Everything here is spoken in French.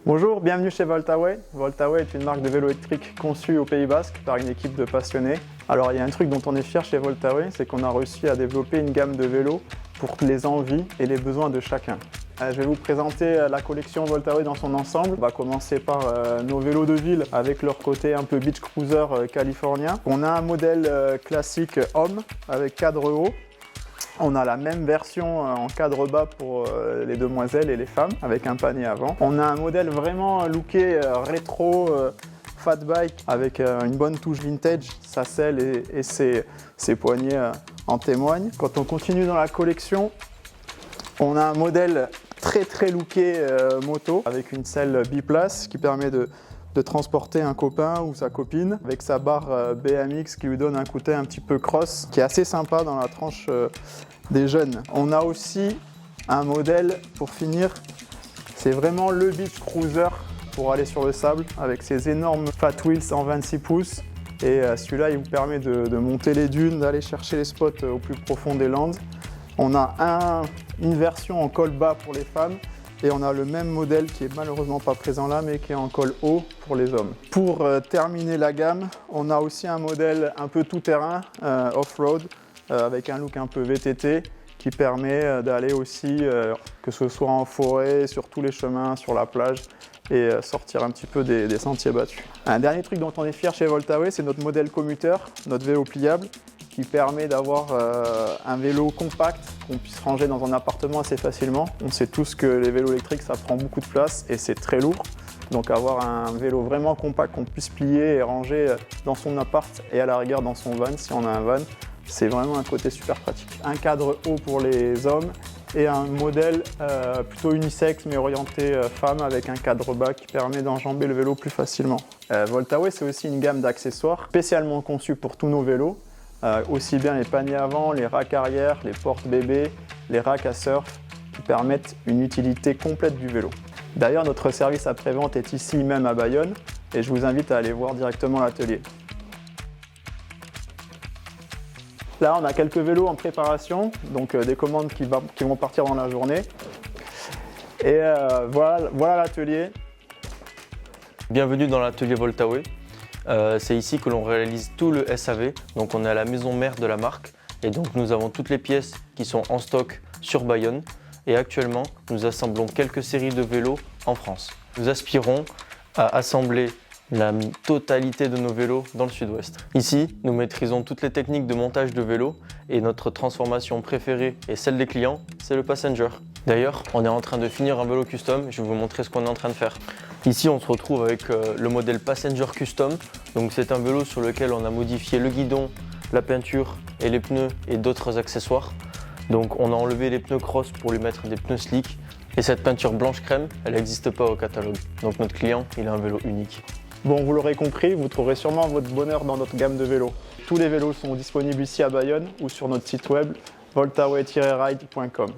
Bonjour, bienvenue chez Voltaway. Voltaway est une marque de vélo électrique conçue au Pays Basque par une équipe de passionnés. Alors il y a un truc dont on est fier chez Voltaway, c'est qu'on a réussi à développer une gamme de vélos pour les envies et les besoins de chacun. Je vais vous présenter la collection Voltaway dans son ensemble. On va commencer par nos vélos de ville avec leur côté un peu beach cruiser californien. On a un modèle classique homme avec cadre haut. On a la même version en cadre bas pour les demoiselles et les femmes avec un panier avant. On a un modèle vraiment looké rétro fat bike avec une bonne touche vintage. Sa selle et ses poignées en témoignent. Quand on continue dans la collection, on a un modèle très looké moto avec une selle biplace qui permet de transporter un copain ou sa copine avec sa barre BMX qui lui donne un côté un petit peu cross qui est assez sympa dans la tranche des jeunes. On a aussi un modèle pour finir, c'est vraiment le beach cruiser pour aller sur le sable avec ses énormes Fat Wheels en 26 pouces et celui-là il vous permet de monter les dunes, d'aller chercher les spots au plus profond des landes. On a une version en col bas pour les femmes et on a le même modèle qui est malheureusement pas présent là mais qui est en col haut pour les hommes. Pour terminer la gamme, on a aussi un modèle un peu tout-terrain, off-road, avec un look un peu VTT qui permet d'aller aussi, que ce soit en forêt, sur tous les chemins, sur la plage et sortir un petit peu des sentiers battus. Un dernier truc dont on est fier chez Voltaway, c'est notre modèle commuteur, notre vélo pliable, qui permet d'avoir un vélo compact qu'on puisse ranger dans un appartement assez facilement. On sait tous que les vélos électriques ça prend beaucoup de place et c'est très lourd. Donc avoir un vélo vraiment compact qu'on puisse plier et ranger dans son appart et à la rigueur dans son van si on a un van, c'est vraiment un côté super pratique. Un cadre haut pour les hommes et un modèle plutôt unisexe mais orienté femme avec un cadre bas qui permet d'enjamber le vélo plus facilement. Voltaway c'est aussi une gamme d'accessoires spécialement conçus pour tous nos vélos. Aussi bien les paniers avant, les racks arrière, les portes bébés, les racks à surf qui permettent une utilité complète du vélo. D'ailleurs, notre service après-vente est ici même à Bayonne et je vous invite à aller voir directement l'atelier. Là, on a quelques vélos en préparation, donc des commandes qui vont partir dans la journée. Et voilà l'atelier. Bienvenue dans l'atelier Voltaway. C'est ici que l'on réalise tout le SAV, donc on est à la maison mère de la marque et donc nous avons toutes les pièces qui sont en stock sur Bayonne et actuellement nous assemblons quelques séries de vélos en France. Nous aspirons à assembler la totalité de nos vélos dans le sud-ouest. Ici, nous maîtrisons toutes les techniques de montage de vélos et notre transformation préférée et celle des clients, c'est le passenger. D'ailleurs, on est en train de finir un vélo custom, je vais vous montrer ce qu'on est en train de faire. Ici, on se retrouve avec le modèle Passenger Custom. Donc, c'est un vélo sur lequel on a modifié le guidon, la peinture et les pneus et d'autres accessoires. Donc, on a enlevé les pneus cross pour lui mettre des pneus slick. Et cette peinture blanche crème, elle n'existe pas au catalogue. Donc, notre client, il a un vélo unique. Bon, vous l'aurez compris, vous trouverez sûrement votre bonheur dans notre gamme de vélos. Tous les vélos sont disponibles ici à Bayonne ou sur notre site web voltaway-ride.com.